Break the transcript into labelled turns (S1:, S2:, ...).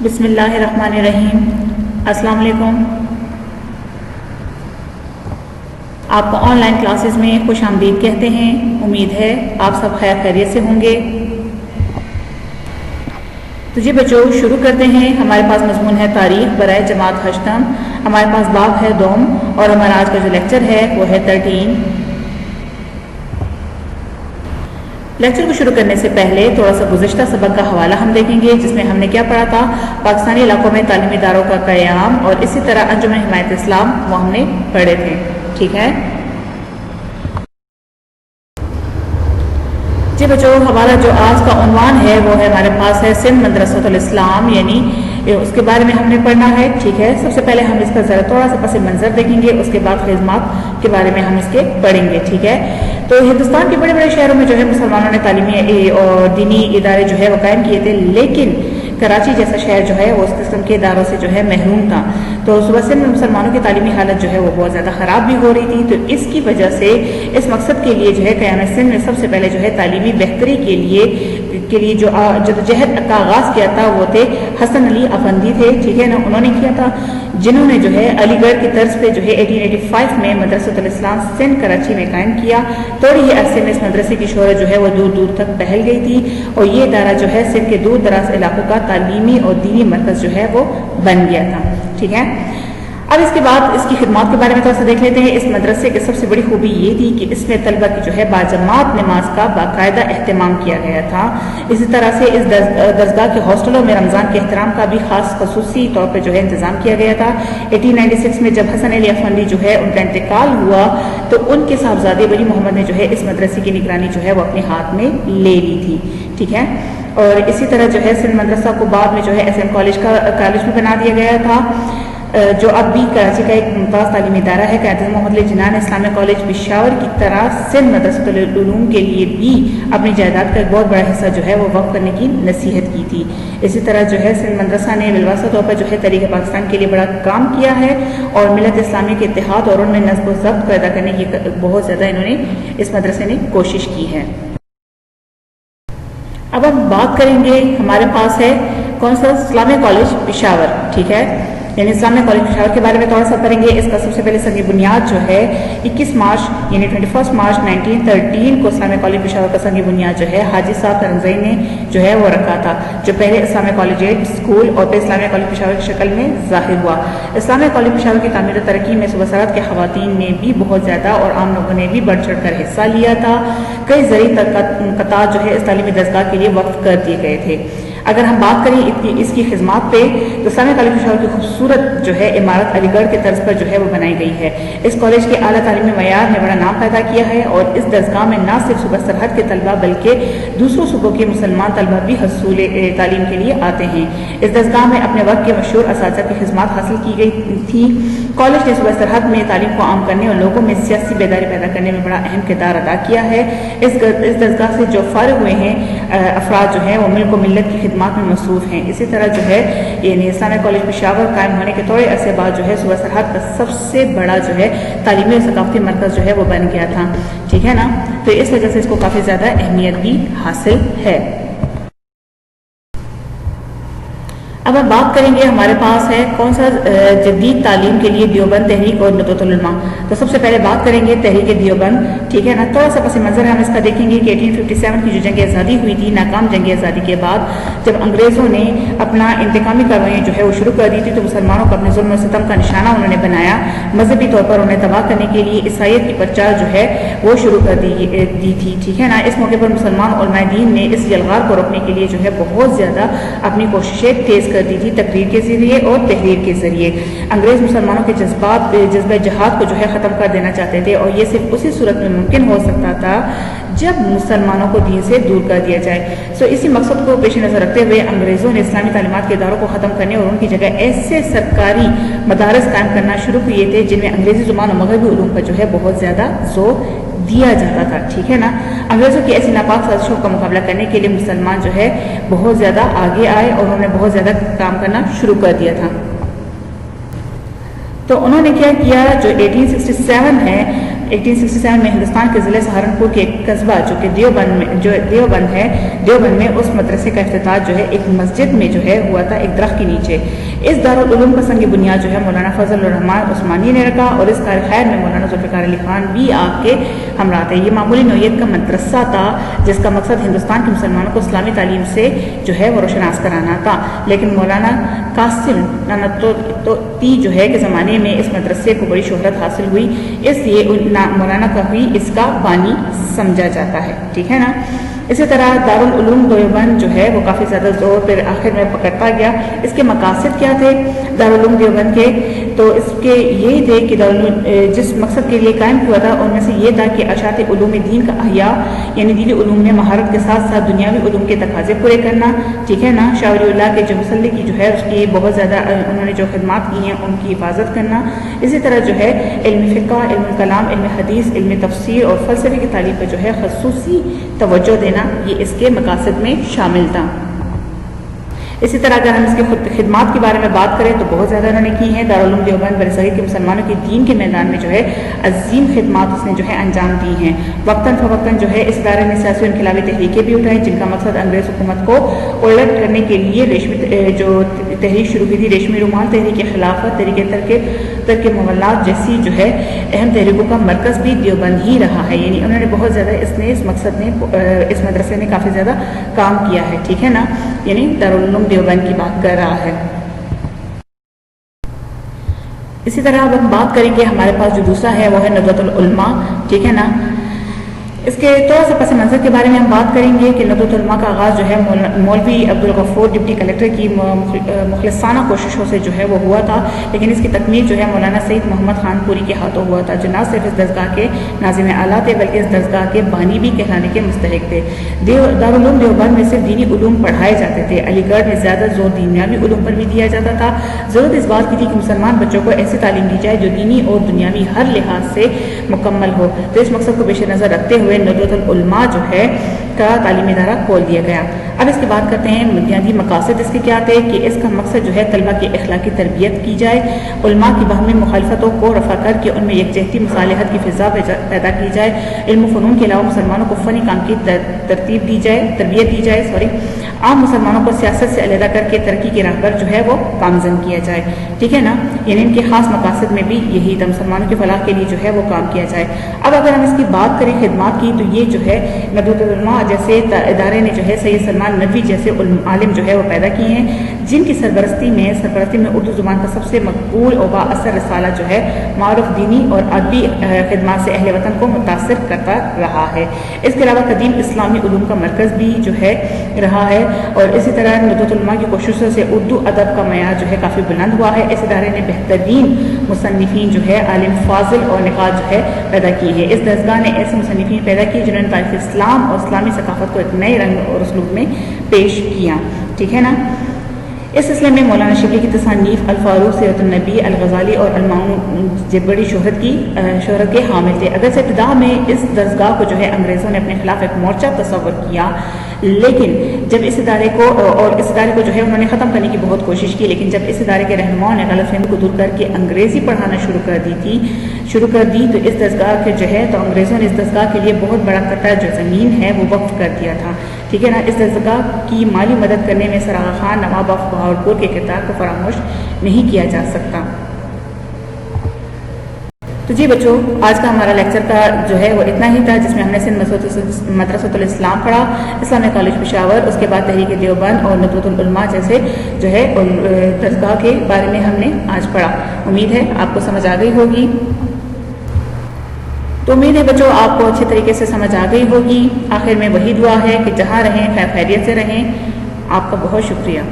S1: بسم اللہ الرحمن الرحیم۔ السلام علیکم۔ آپ کو آن لائن کلاسز میں خوش آمدید کہتے ہیں۔ امید ہے آپ سب خیر خیریت سے ہوں گے۔ تو جی بچوں شروع کرتے ہیں۔ ہمارے پاس مضمون ہے تاریخ برائے جماعت ہشتم۔ ہمارے پاس باب ہے دوم اور ہمارا آج کا جو لیکچر ہے وہ ہے 13۔ لیکچر کو شروع کرنے سے پہلے تھوڑا سا گزشتہ سبق کا حوالہ ہم دیکھیں گے، جس میں ہم نے کیا پڑھا تھا، پاکستانی علاقوں میں تعلیمی اداروں کا قیام اور اسی طرح انجمن حمایت اسلام وہ ہم نے پڑھے تھے۔ ٹھیک ہے جی بچوں، ہمارا جو آج کا عنوان ہے وہ ہے ہمارے پاس ہے سندھ مدرسۃ الاسلام، یعنی اس کے بارے میں ہم نے پڑھنا ہے۔ ٹھیک ہے، سب سے پہلے ہم اس کا ذرا تھوڑا سا پس منظر دیکھیں گے، اس کے بعد خدمات کے بارے میں ہم اس کے پڑھیں گے۔ ٹھیک ہے، تو ہندوستان کے بڑے بڑے شہروں میں جو ہے مسلمانوں نے تعلیمی اور دینی ادارے جو ہے وہ قائم کیے تھے، لیکن کراچی جیسا شہر جو ہے وہ اس قسم کے اداروں سے جو ہے محروم تھا۔ تو صوبہ سندھ میں مسلمانوں کی تعلیمی حالت جو ہے وہ بہت زیادہ خراب بھی ہو رہی تھی، تو اس کی وجہ سے اس مقصد کے لیے جو ہے قیام سندھ میں سب سے پہلے جو ہے تعلیمی بہتری کے لیے جو جدوجہد کا آغاز کیا تھا وہ تھے حسن علی افندی تھے۔ ٹھیک ہے نا، انہوں نے کیا تھا، جنہوں نے جو ہے علی گڑھ کی طرز پہ جو ہے 1885 میں مدرسۃ الاسلام سندھ کراچی میں قائم کیا۔ تھوڑے ہی عرصے میں اس مدرسے کی شہرت جو ہے وہ دور دور تک پھیل گئی تھی، اور یہ ادارہ جو ہے سندھ کے دور دراز علاقوں کا تعلیمی اور دینی مرکز جو ہے وہ بن گیا تھا۔ ٹھیک ہے، اب اس کے بعد اس کی خدمات کے بارے میں تھوڑا سا دیکھ لیتے ہیں۔ اس مدرسے کی سب سے بڑی خوبی یہ تھی کہ اس میں طلبہ کی جو ہے باجماعت نماز کا باقاعدہ اہتمام کیا گیا تھا۔ اسی طرح سے اس درسگاہ کے ہاسٹلوں میں رمضان کے احترام کا بھی خصوصی طور پہ جو ہے انتظام کیا گیا تھا۔ 1896 میں جب حسن علی افندی جو ہے ان کا انتقال ہوا، تو ان کے صاحبزادے ولی محمد نے جو ہے اس مدرسے کی نگرانی جو ہے وہ اپنے ہاتھ میں لے لی تھی۔ ٹھیک ہے، اور اسی طرح جو ہے سندھ مدرسہ کو بعد میں جو ہے SM کالج بھی بنا دیا گیا تھا، جو اب بھی کراچی کا ایک ممتاز تعلیمی ادارہ ہے۔ قائد محمد علی جناح نے اسلامیہ کالج پشاور کی طرح سندھ مدرسۃ العلوم کے لیے بھی اپنی جائیداد کا ایک بہت بڑا حصہ جو ہے وہ وقف کرنے کی نصیحت کی تھی۔ اسی طرح جو ہے سندھ مدرسہ نے بالواسطہ طور پر جو ہے تحریک پاکستان کے لیے بڑا کام کیا ہے، اور ملت اسلامی کے اتحاد اور ان میں نظم و ضبط پیدا کرنے کی بہت زیادہ انہوں نے اس مدرسے نے کوشش کی ہے۔ اب ہم بات کریں گے، ہمارے پاس ہے کون سا، اسلامیہ کالج پشاور۔ ٹھیک ہے، یعنی اسلامیہ کالج پشاور کے بارے میں تھوڑا سا پڑھیں گے۔ اس کا سب سے پہلے سنگ بنیاد جو ہے 21 مارچ یعنی 21 مارچ 1913 کو اسلامیہ کالج پشاور کا سنگ بنیاد جو ہے حاجی صاحب ترنگزئی نے جو ہے وہ رکھا تھا، جو پہلے اسلامیہ کالجیٹ اسکول اور پھر اسلامیہ کالج پشاور کی شکل میں ظاہر ہوا۔ اسلامیہ کالج پشاور کی تعمیر و ترقی میں صوبہ سرحد کے خواتین نے بھی بہت زیادہ اور عام لوگوں نے بھی بڑھ چڑھ کر حصہ لیا تھا۔ کئی زرعی قطاع جو ہے اس تعلیمی درسگاہ کے لیے وقف کر دیے گئے تھے۔ اگر ہم بات کریں اس کی خدمات پہ، تو اسلامیہ کالج پشاور کی خوبصورت جو ہے عمارت علی گڑھ کے طرز پر جو ہے وہ بنائی گئی ہے۔ اس کالج کے اعلیٰ تعلیمی معیار نے بڑا نام پیدا کیا ہے، اور اس درسگاہ میں نہ صرف صوبہ سرحد کے طلبہ بلکہ دوسروں صوبوں کے مسلمان طلبہ بھی حصول تعلیم کے لیے آتے ہیں۔ اس درسگاہ میں اپنے وقت کے مشہور اساتذہ کی خدمات حاصل کی گئی تھی۔ کالج نے صوبہ سرحد میں تعلیم کو عام کرنے اور لوگوں میں سیاسی بیداری پیدا کرنے میں بڑا اہم کردار ادا کیا ہے۔ اس درسگاہ سے جو فارغ ہوئے ہیں افراد جو ہیں وہ ملک و ملت کی خدمات میں مصروف ہیں۔ اسی طرح جو ہے یعنی اسلامیہ کالج پشاور قائم ہونے کے تھوڑے عرصے بعد جو ہے صوبہ سرحد کا سب سے بڑا جو ہے تعلیمی اور ثقافتی مرکز جو ہے وہ بن گیا تھا۔ ٹھیک ہے نا، تو اس وجہ سے اس کو کافی زیادہ اہمیت بھی حاصل ہے۔ اب ہم بات کریں گے، ہمارے پاس ہے کون سا، جدید تعلیم کے لیے دیوبند تحریک اور ندوۃ العلماء۔ تو سب سے پہلے بات کریں گے تحریک دیوبند۔ ٹھیک ہے نا، تھوڑا سا پس منظر ہم اس کا دیکھیں گے کہ 1857 کی جو جنگ آزادی ہوئی تھی، ناکام جنگ آزادی کے بعد جب انگریزوں نے اپنا انتقامی کاروائیاں جو ہے وہ شروع کر دی تھی، تو مسلمانوں کو اپنے ظلم و ستم کا نشانہ انہوں نے بنایا۔ مذہبی طور پر انہیں تباہ کرنے کے لیے عیسائیت کی پرچار جو ہے وہ شروع کر دی تھی۔ ٹھیک ہے نا، اس موقع پر مسلمان علماء دین نے اس یلغار کو روکنے کے لیے جو ہے بہت زیادہ اپنی کوششیں تیز کر دی تھی، تقریر کے ذریعے اور تحریر کے ذریعے۔ انگریز مسلمانوں کے جذبہ جہاد کو جو ہے ختم کر دینا چاہتے تھے، اور یہ صرف اسی صورت میں ممکن ہو سکتا تھا جب مسلمانوں کو دین سے دور کر دیا جائے۔ اسی مقصد کو پیش نظر رکھتے ہوئے انگریزوں نے اسلامی تعلیمات کے اداروں کو ختم کرنے اور ان کی جگہ ایسے سرکاری مدارس قائم کرنا شروع کیے تھے جن میں انگریزی زبان اور مغربی علوم پر جو ہے بہت زیادہ زور دیا جاتا تھا۔ ٹھیک ہے نا، انگریزوں کی ایسی ناپاک سازشوں کا مقابلہ کرنے کے لیے مسلمان جو ہے بہت زیادہ آگے آئے، اور انہوں نے بہت زیادہ کام کرنا شروع کر دیا تھا۔ تو انہوں نے کیا کیا، جو 1867 ہے 1867 میں ہندوستان کے ضلع سہارنپور کے ایک قصبہ جو کہ دیوبند میں اس مدرسے کا افتتاح جو ہے ایک مسجد میں جو ہے ہوا تھا، ایک درخت کے نیچے۔ اس دارالعلوم کا سنگ بنیاد جو ہے مولانا فضل الرحمان عثمانی نے رکھا، اور اس کار خیر میں مولانا ذوالفقار علی خان بھی آپ کے ہمراہ تھے۔ یہ معمولی نوعیت کا مدرسہ تھا جس کا مقصد ہندوستان کے مسلمانوں کو اسلامی تعلیم سے جو ہے وہ روشناس کرانا تھا، لیکن مولانا قاسم نانوتوی جو ہے کے زمانے میں اس مدرسے کو بڑی شہرت حاصل ہوئی، اس لیے مولانا کا بھی اس کا بانی سمجھا جاتا ہے، ٹھیک ہے نا۔ اسی طرح دارالعلوم دیوبند جو ہے وہ کافی زیادہ زور پھر آخر میں پکڑتا گیا۔ اس کے مقاصد کیا تھے دارالعلوم دیوبند کے؟ تو اس کے یہ تھے کہ جس مقصد کے لیے قائم ہوا تھا ان میں سے یہ تھا کہ اشاعت علوم دین کا احیاء، یعنی دینی علوم میں مہارت کے ساتھ ساتھ دنیاوی علوم کے تقاضے پورے کرنا، ٹھیک ہے نا۔ شاہ ولی اللہ کے جو مسلح کی جو ہے اس کی بہت زیادہ انہوں نے جو خدمات کی ہیں ان کی حفاظت کرنا۔ اسی طرح جو ہے علم فقہ، علم کلام، علم حدیث، علم تفسیر اور فلسفے کی تعلیم پر جو ہے خصوصی توجہ دینا، یہ اس کے مقاصد میں شامل تھا۔ اسی طرح اگر ہم اس کے خدمات کے بارے میں بات کریں تو بہت زیادہ انہوں نے کی ہیں۔ دارالعلوم دیوبند برصغیر کے مسلمانوں کے دین کے میدان میں جو ہے عظیم خدمات اس نے جو ہے انجام دی ہیں۔ وقتاً فوقتاً جو ہے اس ادارے نے سیاسی و انقلابی تحریکیں بھی اٹھائیں جن کا مقصد انگریز حکومت کو الٹ کرنے کے لیے جو تحریک شروع کی تھی، ریشمی رومال تحریک خلافت، تحریک ترک مولات جیسی جو ہے اہم تحریکوں کا مرکز بھی دیوبند ہی رہا ہے، یعنی انہوں نے بہت زیادہ اس مقصد میں اس مدرسے نے کافی زیادہ کام کیا ہے، ٹھیک ہے نا، یعنی دارالعلوم دیوبند کی بات کر رہا ہے۔ اسی طرح اب ہم بات کریں گے ہمارے پاس جو دوسرا ہے وہ ہے ندوۃ العلماء، ٹھیک ہے نا۔ اس کے تھوڑا سا پس منظر کے بارے میں ہم بات کریں گے کہ ندوۃ العلماء کا آغاز جو ہے مولوی عبدالغفور ڈپٹی کلیکٹر کی مخلصانہ کوششوں سے جو ہے وہ ہوا تھا، لیکن اس کی تکمیل جو ہے مولانا سید محمد خان پوری کے ہاتھوں ہوا تھا، جو نہ صرف اس درسگاہ کے ناظم اعلیٰ تھے بلکہ اس درسگاہ کے بانی بھی کہلانے کے مستحق تھے۔ دارالعلوم دیوبند میں صرف دینی علوم پڑھائے جاتے تھے، علی گڑھ میں زیادہ زور دنیاوی علوم پر بھی دیا جاتا تھا۔ ضرورت اس بات کی تھی کہ مسلمان بچوں کو ایسی تعلیم دی جائے جو دینی اور دنیاوی ہر لحاظ سے مکمل ہو، تو اس مقصد کو پیش نظر رکھتے ہوئے ندوۃ العلماء جو ہے کا تعلیمی ادارہ کھول دیا گیا۔ اب اس کی بات کرتے ہیں بنیادی مقاصد اس کے کیا تھے، کہ اس کا مقصد جو ہے طلبہ کی اخلاقی تربیت کی جائے، علماء کی باہمی مخالفتوں کو رفع کر کے ان میں یکجہتی مصالحت کی فضا پیدا کی جائے، علم و فنون کے علاوہ مسلمانوں کو فنی کام کی تربیت دی جائے، عام مسلمانوں کو سیاست سے علیحدہ کر کے ترقی کی راہ پر جو ہے وہ گامزن کیا جائے، ٹھیک ہے نا، یعنی ان کے خاص مقاصد میں بھی یہی تھا، مسلمانوں کی فلاح کے لیے جو ہے وہ کام کیا جائے۔ اب اگر ہم اس کی بات کریں خدمات کی تو یہ جو ہے ندوۃ العلماء جیسے ادارے نے جو ہے سید سلمان ندوی جیسے عالم جو ہے وہ پیدا کیے ہیں، جن کی سرپرستی میں اردو زبان کا سب سے مقبول اور با اثر رسالہ جو ہے معروف دینی اور ادبی خدمات سے اہل وطن کو متاثر کرتا رہا ہے۔ اس کے علاوہ قدیم اسلامی علوم کا مرکز بھی جو ہے رہا ہے، اور اسی طرح ندوۃ العلماء کی کوششوں سے اردو ادب کا معیار جو ہے کافی بلند ہوا ہے۔ اس ادارے نے بہترین مصنفین جو ہے عالم فاضل اور نقاد جو ہے پیدا کی ہے۔ اس درسگاہ نے ایسے مصنفین پیدا کیے جنہوں نے تاریخ اسلام اور اسلامی ثقافت کو ایک نئے رنگ اور اسلوب میں پیش کیا، ٹھیک ہے نا۔ اس سلسلے میں مولانا شبلی کی تصانیف الفاروق سیرت النبی، الغزالی اور المعون بڑی شہرت کے حامل تھے۔ اگرچہ ابتدا میں اس درسگاہ کو جو ہے انگریزوں نے اپنے خلاف ایک مورچہ تصور کیا، لیکن جب اس ادارے کو جو ہے انہوں نے ختم کرنے کی بہت کوشش کی، لیکن جب اس ادارے کے رہنماؤں نے غلط فہمی کو دور کر کے انگریزی پڑھانا شروع کر دی تو اس درسگاہ کے جو ہے تو انگریزوں نے اس درسگاہ کے لیے بہت بڑا قطع جو زمین ہے وہ وقف کر دیا تھا، ٹھیک ہے نا۔ اس درسگاہ کی مالی مدد کرنے میں سر آغا خان نواب آف بہاولپور کے کردار کو فراموش نہیں کیا جا سکتا۔ تو جی بچوں، آج کا ہمارا لیکچر کا جو ہے وہ اتنا ہی تھا، جس میں ہم نے سندھ مدرسۃ الاسلام پڑھا، اسلامیہ کالج پشاور، اس کے بعد تحریک دیوبند اور ندوۃ العلماء جیسے جو ہے درسگاہ کے بارے میں ہم نے آج پڑھا۔ امید ہے آپ کو سمجھ آ گئی ہوگی۔ تو امید ہے بچوں آپ کو اچھے طریقے سے سمجھ آ گئی ہوگی۔ آخر میں وہی دعا ہے کہ جہاں رہیں خیر خیریت سے رہیں۔ آپ کا بہت شکریہ۔